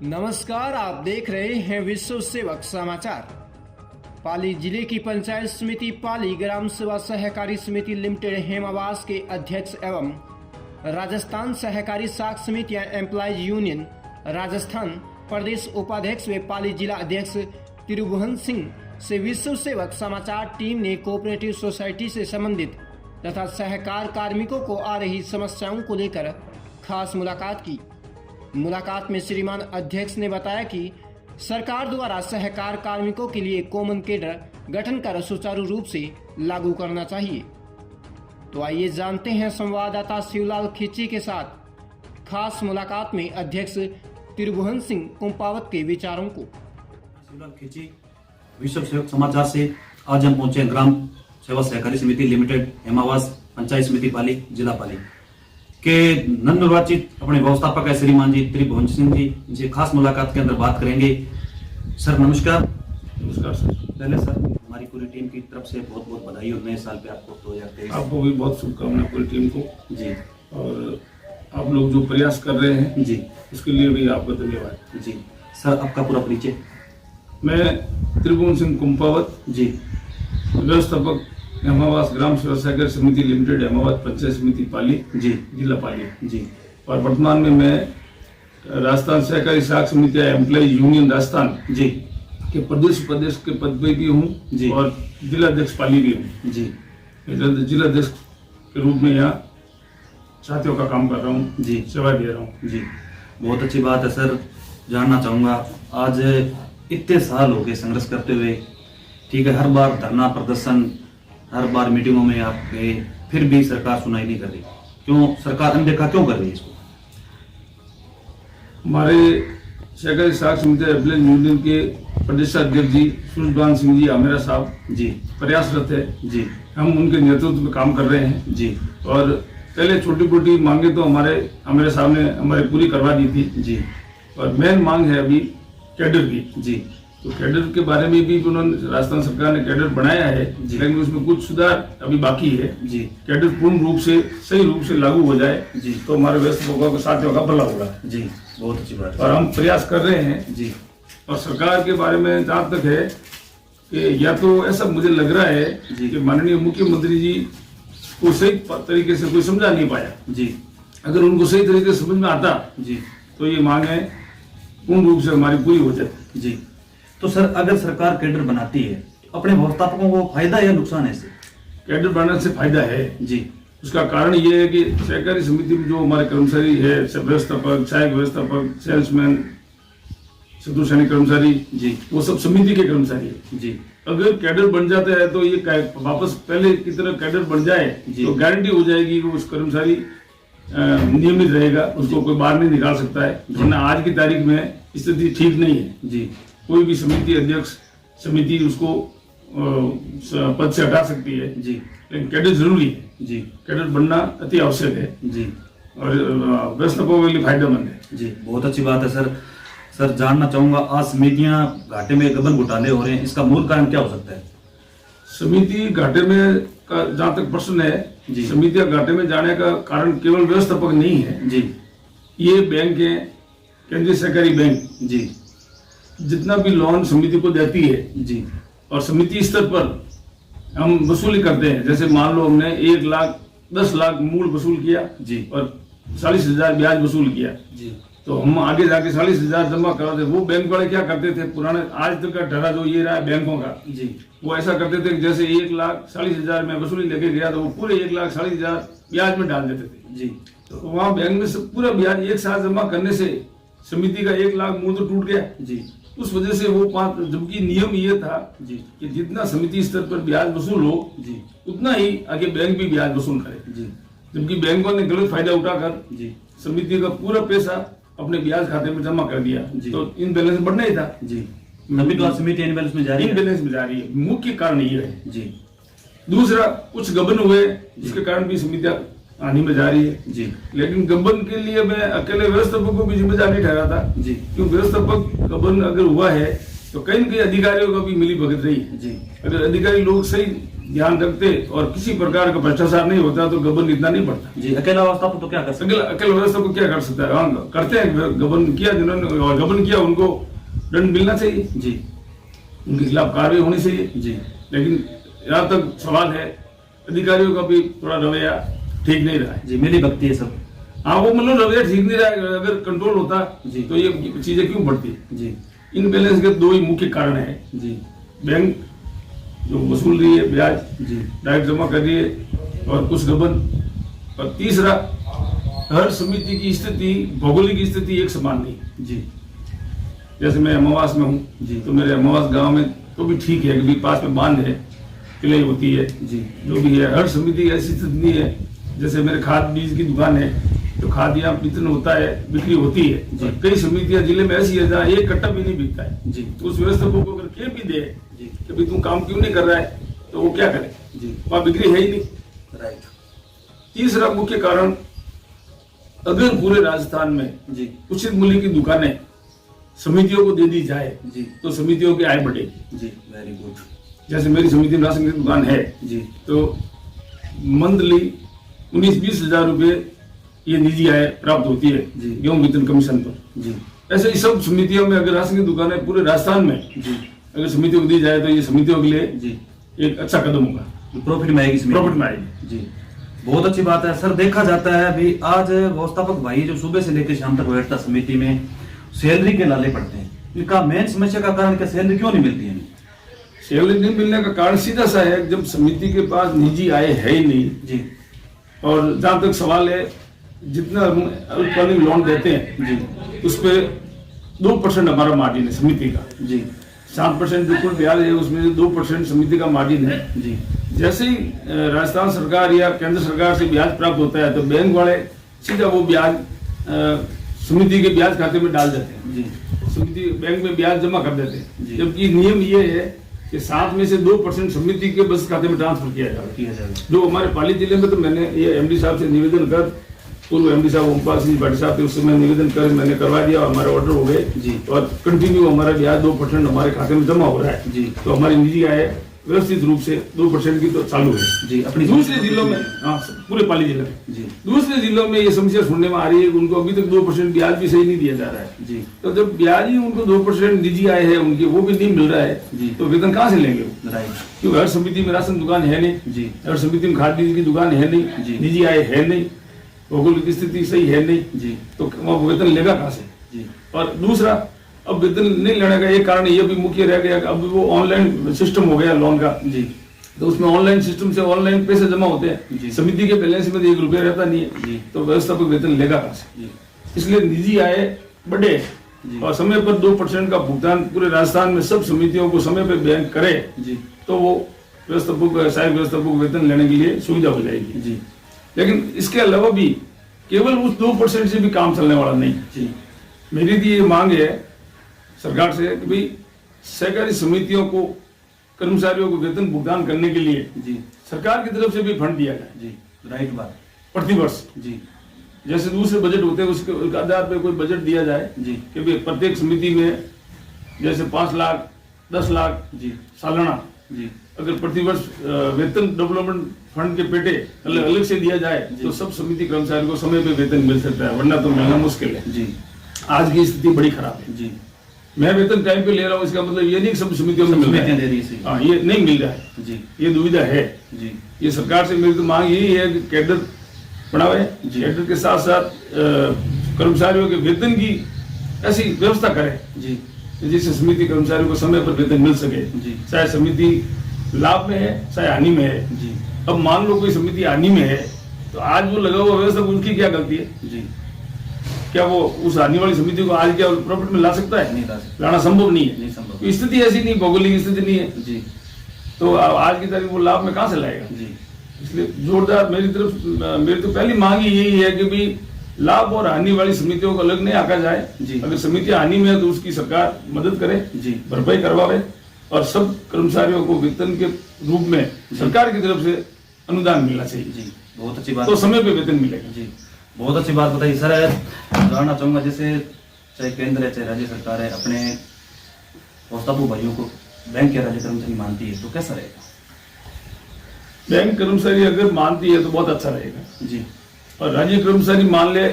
नमस्कार, आप देख रहे हैं विश्व सेवक समाचार। पाली जिले की पंचायत समिति पाली ग्राम सेवा सहकारी समिति लिमिटेड हेमावास के अध्यक्ष एवं राजस्थान सहकारी साख समितियां एम्प्लॉयज यूनियन राजस्थान प्रदेश उपाध्यक्ष व पाली जिला अध्यक्ष त्रिभुवन सिंह से विश्व सेवक समाचार टीम ने कोऑपरेटिव सोसाइटी से संबंधित तथा सहकार कार्मिकों को आ रही समस्याओं को लेकर खास मुलाकात की। मुलाकात में श्रीमान अध्यक्ष ने बताया कि सरकार द्वारा सहकार कार्मिकों के लिए कॉमन कैडर गठन कर सुचारू रूप से लागू करना चाहिए। तो आइए जानते हैं संवाददाता शिवलाल खिची के साथ खास मुलाकात में अध्यक्ष त्रिभुवन सिंह कुंपावत के विचारों को। शिवलाल खिची, विश्व सेवक समाचार से आज हम पहुंचे ग्राम सेवा सहकारी समिति लिमिटेड हेमावास पंचायत समिति पाली जिला पाली के नवनिर्वाचित अपने व्यवस्थापक है श्रीमान जी त्रिभुवन सिंह जी, इनसे खास मुलाकात के अंदर बात करेंगे। सर नमस्कार। नमस्कार सर। पहले सर हमारी पूरी टीम की तरफ से बहुत बहुत बधाई और नए साल पे आपको 2023 आपको भी बहुत शुभकामनाएं पूरी टीम को जी। और आप लोग जो प्रयास कर रहे हैं जी उसके लिए भी आपका धन्यवाद जी। सर आपका पूरा परिचय। मैं त्रिभुवन सिंह कुंपावत जी, व्यवस्थापक हेमावास ग्राम सेवा सहकारी समिति लिमिटेड हेमावास पंचायत समिति पाली जी जिला पाली जी। और वर्तमान में मैं राजस्थान सहकारी साख समिति एम्प्लॉय यूनियन राजस्थान जी के प्रदेश के पद पे भी जी। हूँ और जिला अध्यक्ष पाली भी हूँ जी जिला अध्यक्ष के रूप में यहाँ साथियों का काम कर रहा हूँ जी, सेवा दे रहा हूँ जी। बहुत अच्छी बात है सर। जानना चाहूँगा आज इतने साल हो गए संघर्ष करते हुए, ठीक है, हर बार धरना प्रदर्शन, हर बार मीटिंगों में आप गए, फिर भी सरकार सुनाई नहीं कर रही। क्यों सरकार अनदेखा क्यों कर रही है इसको? हमारे सहकारी साख समिति एम्प्लॉय यूनियन के प्रदेश अध्यक्ष जी सूरजभान सिंह जी आमेरा साहब जी प्रयासरत है जी। हम उनके नेतृत्व में काम कर रहे हैं जी। और पहले छोटी मोटी मांगे तो हमारे आमेरा साहब ने हमारे पूरी करवा दी थी जी। और मेन मांग है अभी कैडर की जी। तो कैडर के बारे में भी उन्होंने राजस्थान सरकार ने कैडर बनाया है, लेकिन उसमें कुछ सुधार अभी बाकी है जी। कैडर पूर्ण रूप से सही रूप से लागू हो जाए जी तो हमारे व्यवस्थापकों के साथियों का भला होगा जी। बहुत अच्छी बात है और हम प्रयास कर रहे हैं जी। और सरकार के बारे में जहाँ तक है कि या तो ऐसा मुझे लग रहा है कि माननीय मुख्यमंत्री जी को सही तरीके से कोई समझा नहीं पाया जी। अगर उनको सही तरीके से समझ में आता जी तो ये मांग है पूर्ण रूप से हमारी पूरी हो जाती जी। तो सर अगर सरकार कैडर बनाती है तो अपने व्यवस्थापकों को फायदा या नुकसान है इससे? कैडर बनाने से फायदा है जी। उसका कारण ये है कि सहकारी समिति में जो हमारे कर्मचारी है, व्यवस्थापक, सहायक व्यवस्थापक, सेल्समैन, शत्रु सैनिक कर्मचारी जी, वो सब समिति के कर्मचारी है जी। अगर कैडर बन जाता है तो ये वापस पहले की तरह कैडर बन जाए तो गारंटी हो जाएगी कि उस कर्मचारी नियमित रहेगा, उसको कोई बाहर नहीं निकाल सकता है। वरना आज की तारीख में स्थिति ठीक नहीं है जी। कोई भी समिति अध्यक्ष समिति उसको पद से हटा सकती है जी। लेकिन कैडर जरूरी है जी। कैडर बनना अति आवश्यक है जी और व्यवस्थापकों के लिए फायदेमंद है जी। बहुत अच्छी बात है सर। सर जानना चाहूंगा आज समितियां घाटे में गबन घोटाले हो रहे हैं, इसका मूल कारण क्या हो सकता है? समिति घाटे में का जहाँ तक प्रश्न है, समितियां घाटे में जाने का कारण केवल व्यवस्थापक नहीं है जी। ये बैंक है, केंद्रीय सहकारी बैंक जी, जितना भी लोन समिति को देती है जी, और समिति स्तर पर हम वसूली करते हैं। जैसे मान लो हमने 1 लाख 10 लाख मूल वसूल किया जी और 40,000 ब्याज वसूल किया जी, तो हम आगे जाके 40,000 जमा कराते। वो बैंक वाले क्या करते थे, पुराने आज तक का ढरा जो ये रहा है बैंकों का जी, वो ऐसा करते थे कि जैसे 1,40,000 में वसूली लेके गया तो वो पूरे 1,40,000 ब्याज में डाल देते थे जी। तो वहाँ बैंक में से पूरा ब्याज एक साथ जमा करने से समिति का 1 लाख मूल तो टूट गया जी। उस वजह से वो 5, जबकि नियम ये था जी कि जितना समिति स्तर पर ब्याज वसूल हो जी, उतना ही आगे बैंक भी ब्याज वसूल करे जी, जबकि बैंकों ने गलत फायदा उठाकर जी, समिति का पूरा पैसा अपने ब्याज खाते में जमा कर दिया तो इन बैलेंस बढ़ना ही था जी। तभी तो समिति इन बैलेंस में जा रही है। इन बैलेंस में जा रही है, मुख्य कारण ये है जी। दूसरा कुछ गबन हुए जिसके कारण भी समितियां हानि में जा रही है जी। लेकिन गबन के लिए मैं अकेले व्यवस्थापक को भी जिम्मेदार नहीं ठहराता जी, क्योंकि व्यवस्थापक गबन अगर हुआ है तो कहीं न कहीं अधिकारियों का भी मिली भगत रही है जी। अगर अधिकारी लोग सही ध्यान रखते और किसी प्रकार का भ्रष्टाचार नहीं होता तो गबन इतना नहीं बढ़ता। जी, अकेला व्यवस्थापक तो क्या कर सकते हैं? अकेले व्यवस्था को क्या कर सकता है? हाँ, करते हैं, गबन किया, जिन्होंने गबन किया उनको दंड मिलना चाहिए जी, उनके खिलाफ कार्रवाई होनी चाहिए जी। लेकिन यहाँ तक सवाल है अधिकारियों का भी थोड़ा रवैया ठीक नहीं रहा है जी, मिली भक्ति है सब। हाँ, वो मतलब रवैया ठीक नहीं रहा है। अगर कंट्रोल होता जी, तो ये चीजें क्यों बढ़ती जी। इन बैलेंस के दो ही मुख्य कारण है जी, बैंक जो वसूल रही है ब्याज जी, डायरेक्ट जमा कर रही है और कुछ गबन, और तीसरा हर समिति की स्थिति, भौगोलिक स्थिति एक समान नहीं। जी, जैसे मैं अमावास में हूँ जी, तो मेरे अमावास गांव में तो भी ठीक है कि पास में बांध है, किले होती है, जी, जो भी है। हर समिति की ऐसी स्थिति नहीं है। जैसे मेरे खाद बीज की दुकान है तो खाद यहाँ वितरण होता है, बिक्री होती है। जी। कई समितियां जिले में ऐसी है जहाँ एक कट्टा भी नहीं बिकता है। जी, तो उस व्यवस्थापक को अगर कह भी दे जी, कि भाई तुम काम क्यों नहीं कर रहा है तो वो क्या करे? जी, वहाँ बिक्री है ही नहीं। राइट। तीसरा मुख्य कारण, अगर पूरे राजस्थान में जी, उचित मूल्य की दुकानें समितियों को दे दी जाए जी, तो समितियों की आय बढ़ेगी। जी, वेरी गुड। जैसे मेरी समिति में राशन की दुकान है जी, तो मंथली 19-20 हजार रुपये ये निजी आय प्राप्त होती है जी। गेहूं वितरण कमीशन पर। जी, ऐसे ही सब समितियों में अगर राशन की दुकानें पूरे राजस्थान में जी, अगर समितियों को दी जाए तो ये समितियों के लिए जी, एक अच्छा कदम होगा, प्रॉफिट में आएगी इसमें। प्रॉफिट में आएगी। जी, बहुत अच्छी बात है सर। देखा जाता है अभी आज व्यवस्थापक भाई जो सुबह से लेकर शाम तक बैठता समिति में, सैलरी के लाले पड़ते हैं। इनका मेन समस्या का कारण क्या, सैलरी क्यों नहीं मिलती है? सैलरी नहीं मिलने का कारण सीधा सा है, जब समिति के पास निजी आय है ही नहीं। जी, और जहां तक सवाल है, जितना हम अल्पकालिक लोन देते हैं जी, उस पे 2% हमारा मार्जिन है समिति का। जी, 7% जो कुल ब्याज है उसमें से 2% समिति का मार्जिन है। जी, जैसे ही राजस्थान सरकार या केंद्र सरकार से ब्याज प्राप्त होता है तो बैंक वाले सीधा वो ब्याज समिति के ब्याज खाते में डाल देते हैं। जी, समिति बैंक में ब्याज जमा कर देते जी। हैं, जबकि नियम ये है कि 7 में से 2% समिति के बचत खाते में ट्रांसफर किया जाएगा। जो हमारे पाली जिले में तो मैंने ये एमडी साहब से निवेदन कर, पूर्व एमडी साहब ओमपाल सिंह भट्ट साहब थे, उससे मैं निवेदन कर मैंने करवा दिया और हमारे ऑर्डर हो गए जी। और कंटिन्यू हमारा ब्याज 2% हमारे खाते में जमा हो रहा है जी। तो हमारी निजी आय व्यवस्थित रूप से 2% की तो चालू है जी। अपनी दूसरे जिलों में, हाँ पूरे पाली जिले में जी, दूसरे जिलों में ये समस्या सुनने में आ रही है कि उनको अभी तक 2% ब्याज भी सही नहीं दिया जा रहा है जी। तो जब ब्याज ही उनको 2% निजी आय है उनकी वो भी नहीं मिल रहा है जी। तो वेतन कहाँ से लेंगे वो? राइट। क्योंकि हर समिति में राशन दुकान है नहीं जी। हर समिति में खाद बीज की दुकान है जी। नहीं, निजी आय है नहीं, भौगोलिक स्थिति सही है नहीं जी। तो वो वेतन लेगा कहाँ से? जी। और दूसरा, अब वेतन नहीं लेने का एक कारण ये भी मुख्य रह गया कि अब वो ऑनलाइन सिस्टम हो गया लोन का जी। तो उसमें ऑनलाइन सिस्टम से ऑनलाइन पैसे जमा होते जी। हैं, समिति के बैलेंस में तो 1 रुपया रहता नहीं जी। है तो व्यवस्थापक वेतन लेगा कहाँ से? जी। इसलिए निजी आय बढ़े जी। और समय पर 2% का भुगतान पूरे राजस्थान में सब समितियों को समय पर बैंक करे जी। तो वो व्यवस्थापक सहायक व्यवस्थापक वेतन लेने के लिए सुविधा हो जाएगी जी। लेकिन इसके अलावा भी केवल उस 2% से भी काम चलने वाला नहीं। जी। मेरी भी ये मांग है सरकार से कि भाई सहकारी समितियों को कर्मचारियों को वेतन भुगतान करने के लिए जी। सरकार की तरफ से भी फंड दिया जाए। जी। राइट बात। प्रतिवर्ष जी। जैसे दूसरे बजट होते हैं उसके आधार पर कोई बजट दिया जाए जी। कि भाई प्रत्येक समिति में जैसे 5 लाख 10 लाख जी। सालाना जी। अगर प्रतिवर्ष वेतन डेवलपमेंट फंड के पेटे अलग अलग से दिया जाए तो सब समिति कर्मचारी को समय पे वेतन मिल सकता है, वरना तो मिलना मुश्किल है। जी। आज की स्थिति बड़ी खराब है। जी। मैं वेतन टाइम पे ले रहा हूँ इसका मतलब ये नहीं कि सब समितियों में मिल रहा समितियां दे है। रही है। हाँ, ये नहीं मिल रहा है। जी। ये दुविधा है। जी। ये सरकार से मेरी तो मांग यही है कि कैडर बढ़ावे, जी। कैडर के साथ साथ कर्मचारियों के वेतन की ऐसी व्यवस्था करें जी। जिससे समिति कर्मचारियों को समय पर वेतन मिल सके, जी। चाहे समिति लाभ में है चाहे हानि में है। जी। अब मान लो कोई समिति हानि में है तो आज वो लगा हुआ व्यवस्था उनकी क्या गलती है? जी। क्या वो उस हानि वाली समिति को आज क्या प्रॉफिट में ला सकता है? नहीं ला सकता। लाना संभव नहीं नहीं है। संभव। तो स्थिति ऐसी नहीं, भौगोलिक स्थिति नहीं है जी। तो आज की तारीख वो लाभ में कहाँ से लाएगा? जी। इसलिए जोरदार मेरी तो पहली मांग ही यही है कि भाई लाभ और हानि वाली समितियों को अलग नहीं आका जाए। जी। अगर समिति हानि में है तो उसकी सरकार मदद करे, जी। भरपाई करवावे और सब कर्मचारियों को वेतन के रूप में सरकार की तरफ से अनुदान मिलना चाहिए। जी। बहुत अच्छी बात। तो समय पे वेतन मिलेगा। जी। बहुत अच्छी बात बताई सर। जानना चाहूंगा जैसे चाहे केंद्र है चाहे राज्य सरकार है अपने व्यवस्थापक भाइयों को बैंक या राज्य कर्मचारी मानती है तो कैसा रहेगा? बैंक कर्मचारी अगर मानती है तो बहुत अच्छा रहेगा जी, और राज्य कर्मचारी मान ले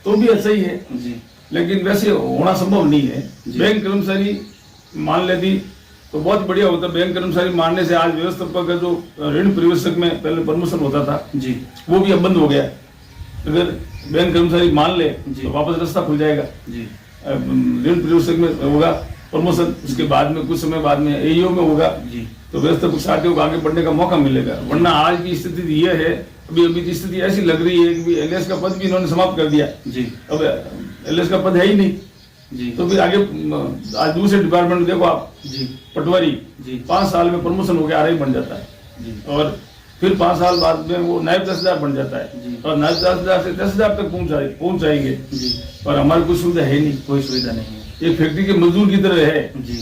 तो भी अच्छा ही है जी, लेकिन वैसे होना संभव नहीं है। जी। बैंक कर्मचारी मान लेती तो बहुत बढ़िया होता। बैंक कर्मचारी मानने से आज व्यवस्थापक का जो ऋण परिवेशक में पहले प्रमोशन होता था जी, वो भी अब बंद हो गया। अगर बैंक कर्मचारी मान ले जी। तो वापस रास्ता खुल जाएगा। जी, ऋण परिवेशक में होगा प्रमोशन, उसके बाद में कुछ समय बाद में एईओ में होगा जी, तो व्यवस्थापक साथियों को आगे बढ़ने का मौका मिलेगा। वरना आज की स्थिति यह है, अभी की स्थिति ऐसी लग रही है कि एलएस का पद भी इन्होंने समाप्त कर दिया। जी, अब एलएस का पद है ही नहीं जी, तो फिर आगे आज दूसरे डिपार्टमेंट में देखो आप, जी, पटवारी जी, 5 साल में प्रमोशन होकर आरआई बन जाता है जी, और फिर 5 साल बाद में वो नायब तहसीलदार बन जाता है जी। और नायब तहसीलदार से तहसीलदार तक पहुंच जाएंगे जी, और हमारी कोई सुविधा है नहीं। कोई सुविधा नहीं है। एक फैक्ट्री के मजदूर की तरह है, जी,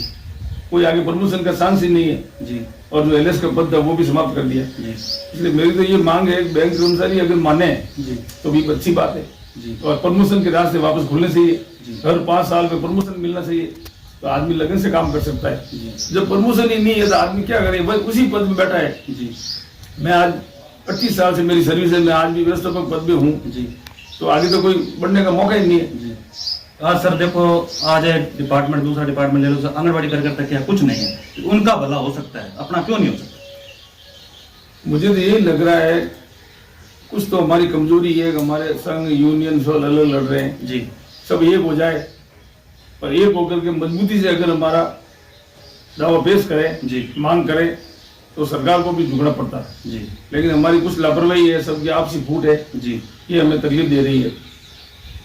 कोई आगे प्रमोशन का चांस ही नहीं है जी, और जो एलएस का पद था वो भी समाप्त कर दिया। जी, इसलिए मेरी तो ये मांग है, बैंक कर्मचारी अगर माने जी, तो भी अच्छी बात है जी, और प्रमोशन के रास्ते वापस खुलने चाहिए। जी। हर 5 साल में प्रमोशन मिलना चाहिए तो आदमी लगन से काम कर सकता है। जी, जब प्रमोशन ही नहीं है तो आदमी क्या करे, बस उसी पद में बैठा है। जी, मैं आज 25 साल से मेरी सर्विस है, मैं आज भी व्यवस्थापक पद में हूँ जी, तो आगे तो कोई बढ़ने का मौका ही नहीं है। जी। आज सर देखो, आज एक डिपार्टमेंट दूसरा डिपार्टमेंट ले लो सर, आंगनबाड़ी कार्यकर्ता क्या कुछ नहीं है, उनका भला हो सकता है, अपना क्यों नहीं हो सकता? मुझे तो यही लग रहा है कुछ तो हमारी कमजोरी है कि हमारे संघ यूनियन सब अलग लड़ रहे हैं। जी, सब एक हो जाए और एक होकर के मजबूती से अगर हमारा दावा पेश करें, जी, मांग करें तो सरकार को भी झुकना पड़ता है। जी, लेकिन हमारी कुछ लापरवाही है, सबकी आपसी फूट है, जी, ये हमें तकलीफ दे रही है।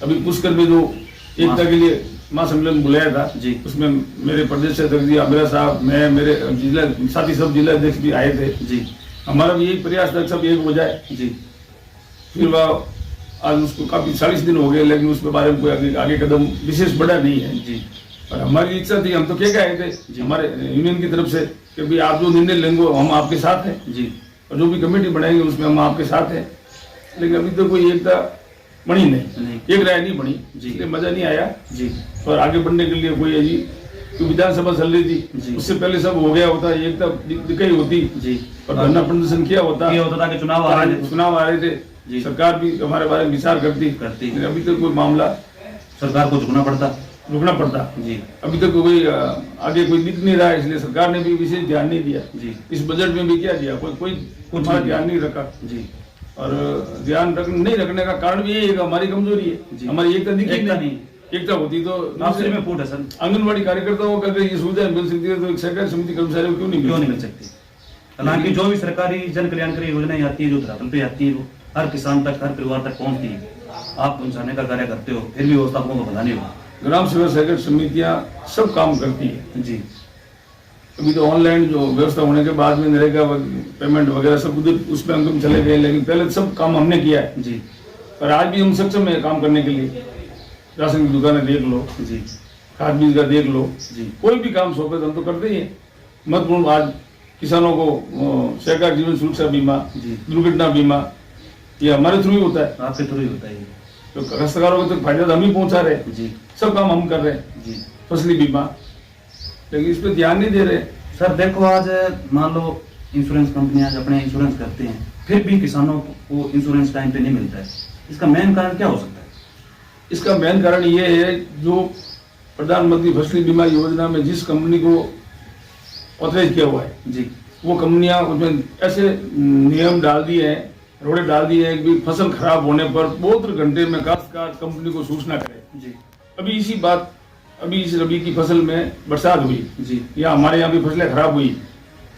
अभी पुष्कर में जो एकता के लिए महासम्मेलन बुलाया था, जी, उसमें मेरे प्रदेश अध्यक्ष जी आमिरा साहब, मैं, मेरे जिला साथी सब जिला अध्यक्ष भी आए थे। जी, हमारा भी यही प्रयास था सब एक हो जाए। जी, फिर वह आज उसको काफी 40 दिन हो गए लेकिन उसके बारे में कोई आगे कदम विशेष बढ़ा नहीं है। जी, और हमारी इच्छा थी, हम तो क्या आए थे जी। हमारे यूनियन की तरफ से कि भाई आप जो निर्णय लेंगे हम आपके साथ हैं जी, और जो भी कमेटी बनाएंगे उसमें हम आपके साथ हैं। लेकिन अभी तो कोई एकता बनी नहीं, एक राय नहीं बनी, जी। इसलिए मजा नहीं आया। जी, और आगे बढ़ने के लिए कोई अजी तो विधानसभा चल रही जी। थी, उससे पहले सब हो गया होता, एकता दिखाई होती जी, और धरना प्रदर्शन किया होता, ये होता था कि चुनाव आ रहे थे, चुनाव आ रहे थे, जी। सरकार भी हमारे बारे में विचार करती। लेकिन अभी तक कोई मामला सरकार को झुकना पड़ता। रुकना पड़ता। जी, अभी तक कोई आगे कोई दिख नहीं रहा, इसलिए सरकार ने भी विशेष ध्यान नहीं दिया। जी, इस बजट में भी क्या दिया, कोई कुछ हमारा नहीं ध्यान नहीं रखा। जी, और ध्यान नहीं रखने का कारण भी यही है कि हमारी कमजोरी जी। है, हमारी एकता दिखी एकता नहीं। एकता होती तो आपसे में फूट है सर, आंगनबाड़ी कार्यकर्ताओं को अगर ये सुविधा मिल सकती है तो एक सहकारी समिति कर्मचारियों को क्यों नहीं मिल सकती? हालांकि जो भी सरकारी जन कल्याणकारी योजनाएं आती है, जो धरातल पे आती है, वो हर किसान तक, हर परिवार तक पहुंचती है। आप पहुंचाने का कार्य करते हो, फिर भी व्यवस्थापकों को पता नहीं होगा। ग्राम सेवा सहकारी समितियां सब काम करती है। जी, अभी तो ऑनलाइन जो व्यवस्था होने के बाद में नरेगा पेमेंट वगैरह सब उधर उसमें हम चले गए, लेकिन पहले सब काम हमने किया है। जी, और आज भी हम सक्षम है काम करने के लिए। राशन की दुकानें देख लो, जी, खाद बीज का देख लो, जी, कोई भी काम सौंपे तो हम तो करते ही हैं। महत्वपूर्ण आज किसानों को सहकार जीवन सुरक्षा बीमा, जी, दुर्घटना बीमा ये हमारे थ्रू ही होता है। आपके थ्रू ही होता है ये। तो काश्तकारों को तो फायदा तो हम ही पहुंचा रहे हैं, जी, सब काम हम कर रहे हैं। जी, फसली बीमा, लेकिन इस पर ध्यान नहीं दे रहे। सर देखो, आज मान लो इंश्योरेंस कंपनियां अपने इंश्योरेंस करते हैं, फिर भी किसानों को इंश्योरेंस टाइम पे नहीं मिलता है। इसका मेन कारण क्या हो सकता है? इसका मेन कारण ये है, जो प्रधानमंत्री फसली बीमा योजना में जिस कंपनी को ऑथराइज किया हुआ है, जी, वो कंपनियां उसमें ऐसे नियम डाल दिए हैं, रोड़े डाल दिए हैं कि फसल खराब होने पर 72 घंटे में काश्तकार कंपनी को सूचना करे। जी, अभी इसी बात, अभी इस रबी की फसल में बरसात हुई, जी, या हमारे यहाँ भी फसलें खराब हुई,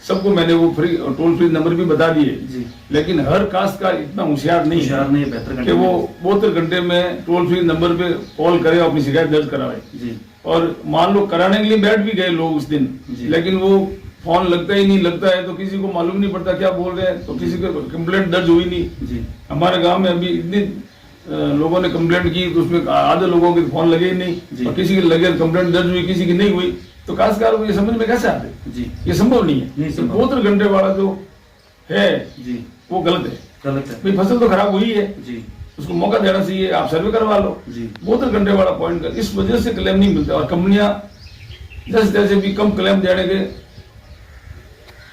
सबको मैंने वो फ्री टोल फ्री नंबर भी बता दिए। जी, लेकिन हर काश्तकार इतना होशियार नहीं है बेहतर कि वो 72 घंटे में टोल फ्री नंबर पे कॉल करे और अपनी शिकायत दर्ज कराए। जी, और मान लो कराने के लिए बैठ भी गए लोग उस दिन, जी। लेकिन वो फोन लगता ही नहीं, लगता है तो किसी को मालूम नहीं पड़ता क्या बोल रहे हैं, तो किसी को कंप्लेंट दर्ज हुई नहीं। जी, हमारे गांव में अभी इतने लोगों ने कंप्लेंट की तो उसमें आधे लोगों के फोन लगे ही जी। नहीं, और किसी के लगे कंप्लेंट दर्ज हुई, किसी की नहीं हुई, तो काश्तकार को ये समझ में कैसे आते? जी, ये संभव नहीं नहीं है। संभव। 72 घंटे वाला जो है जी, वो गलत है। गलत है। भाई फसल तो खराब हुई है, जी, उसको मौका देना चाहिए, आप सर्वे करवा लो। जी, 72 घंटे वाला पॉइंट कर, इस वजह से क्लेम नहीं मिलता। और कंपनियां जैसे तैसे भी कम क्लेम देने के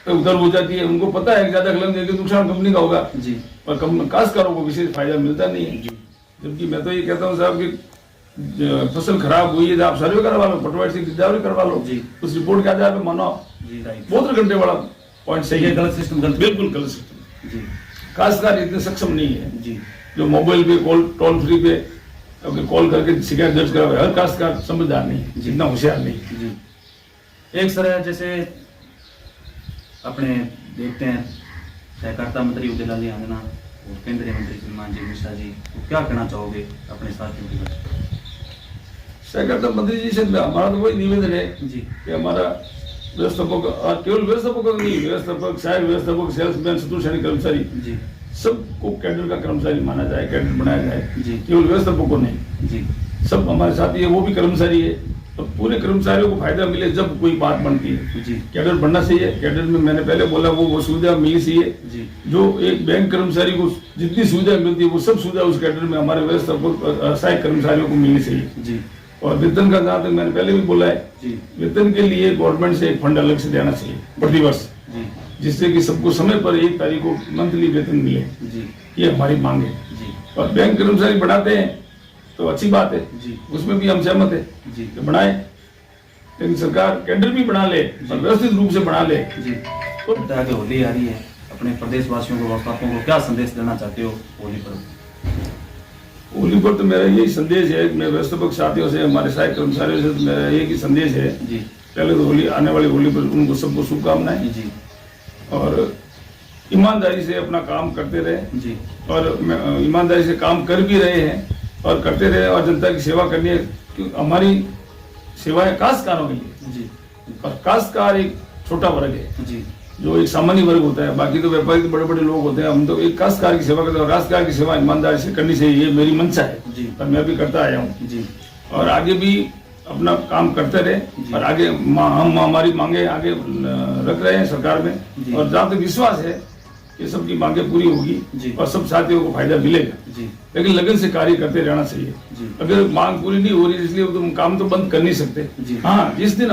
उधर हो जाती है। उनको पता है कि ज्यादा कलम देंगे नुकसान कंपनी का होगा, जी, पर काश्तकारों को विशेष फायदा मिलता नहीं है। जबकि मैं तो ये कहता हूँ साहब कि फसल खराब हुई है तो आप सर्वे करवा लो, पटवारी से गिरदावरी करवा लो, जी, उस रिपोर्ट के आधार पर मानो। जी, राइट, बहुत घंटे वाला पॉइंट सही है। गलत सिस्टम, गलत, बिल्कुल गलत सिस्टम। जी, काश्तकार इतने सक्षम नहीं है जी, जो मोबाइल पे कॉल टोल फ्री पे अपने कॉल करके शिकायत दर्ज करावे। हर काश्तकार समझदार नहीं है, जितना होशियार नहीं है। जी। एक सर जैसे अपने देखते हैं सहकारिता मंत्री उदयलाल आंजना और केंद्रीय मंत्री श्रीमान जी मिश्रा जी, तो क्या कहना चाहोगे अपने साथियों के बारे? सहकारिता मंत्री जी से हमारा तो वही निवेदन है जी, कि हमारा व्यवस्थापक, और केवल व्यवस्थापक नहीं, व्यवस्थापक, सहायक व्यवस्थापक, सेल्समैन, चतुर्श्रेणी कर्मचारी, जी, सबको कैडर का कर्मचारी माना जाए, कैडर बनाया जाए। जी, केवल व्यवस्थापक को नहीं, जी, सब हमारे साथी है, वो भी कर्मचारी है। तो पूरे कर्मचारियों को फायदा मिले जब कोई बात बनती है। जी, कैडर बनना चाहिए। कैडर में मैंने पहले बोला वो सुविधा मिलनी चाहिए जी, जो एक बैंक कर्मचारी को जितनी सुविधा मिलती है वो सब सुविधा उस कैडर में हमारे व्यवस्थापक सहायक कर्मचारियों को मिलनी चाहिए। जी, और वेतन का जहाँ तक मैंने पहले भी बोला है, जी, वेतन के लिए गवर्नमेंट से एक फंड अलग से देना चाहिए प्रतिवर्ष, जी, जिससे कि सबको समय पर 1 तारीख को मंथली वेतन मिले। जी, ये हमारी मांग है। जी, और बैंक कर्मचारी बढ़ाते हैं तो अच्छी बात है, जी, उसमें भी हम सहमत है जी, कि बढ़ाए, लेकिन सरकार कैडर भी बढ़ा ले और व्यवस्थित रूप से बढ़ा ले। जी। तो आगे होली आ रही है, अपने प्रदेशवासियों को, व्यवस्थापकों को क्या संदेश देना चाहते हो होली पर? होली पर तो मेरा यही संदेश है, मैं व्यवस्थापक साथियों से, हमारे सहायक कर्मचारियों से तो मेरा एक ही संदेश है। जी, पहले तो होली, आने वाली होली पर उनको सबको शुभकामनाएं, जी, और ईमानदारी से अपना काम करते रहे। जी, और ईमानदारी से काम कर भी रहे हैं और करते रहे, और जनता की सेवा करनी है, क्योंकि हमारी सेवाएं काश्तकारों के लिए। जी, और काश्तकार एक छोटा वर्ग है, जी, जो एक सामान्य वर्ग होता है, बाकी तो व्यापारी तो बड़े बड़े लोग होते हैं। हम तो एक काश्तकार की सेवा करते हैं, और काश्तकार की सेवा ईमानदारी से करनी चाहिए, ये मेरी मंशा है, जी, और मैं भी करता आया हूँ। जी, और आगे भी अपना काम करते रहे, और आगे हम हमारी मांगे आगे रख रहे हैं सरकार में, जी। और जहाँ तक विश्वास है कि सबकी मांगे पूरी जी। होगी और सब साथियों को फायदा मिलेगा। जी, लेकिन लगन से कार्य करते रहना चाहिए। जी, अगर मांग पूरी नहीं हो रही इसलिए तो हम काम तो बंद कर नहीं सकते। जी। हाँ, जिस दिन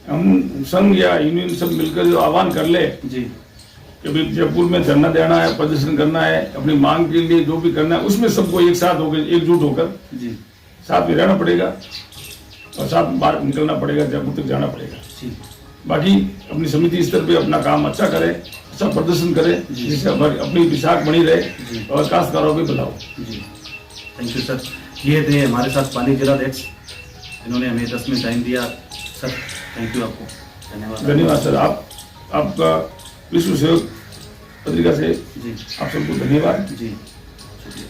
हम संघ या यूनियन सब मिलकर जो आह्वान कर ले जी, कि भाई जयपुर में धरना देना है, प्रदर्शन करना है, अपनी मांग के लिए जो भी करना है, उसमें सबको एक साथ होकर, एकजुट होकर जी, साथ में रहना पड़ेगा और साथ में बाहर निकलना पड़ेगा, जयपुर तक जाना पड़ेगा। जी, बाकी अपनी समिति स्तर पे अपना काम अच्छा करे, अच्छा प्रदर्शन करे, जिससे अपनी विशाख बनी रहे और काश्तकारों को बढ़ाओ। जी। Thank you sir. ये थे हमारे साथ पाली जिलाध्यक्ष, इन्होंने हमें 10 मिनट टाइम दिया। सर थैंक यू आपको, धन्यवाद। धन्यवाद सर, आपका विश्व सहयोग पत्रिका से जी, आप सबको धन्यवाद। जी, शुक्रिया।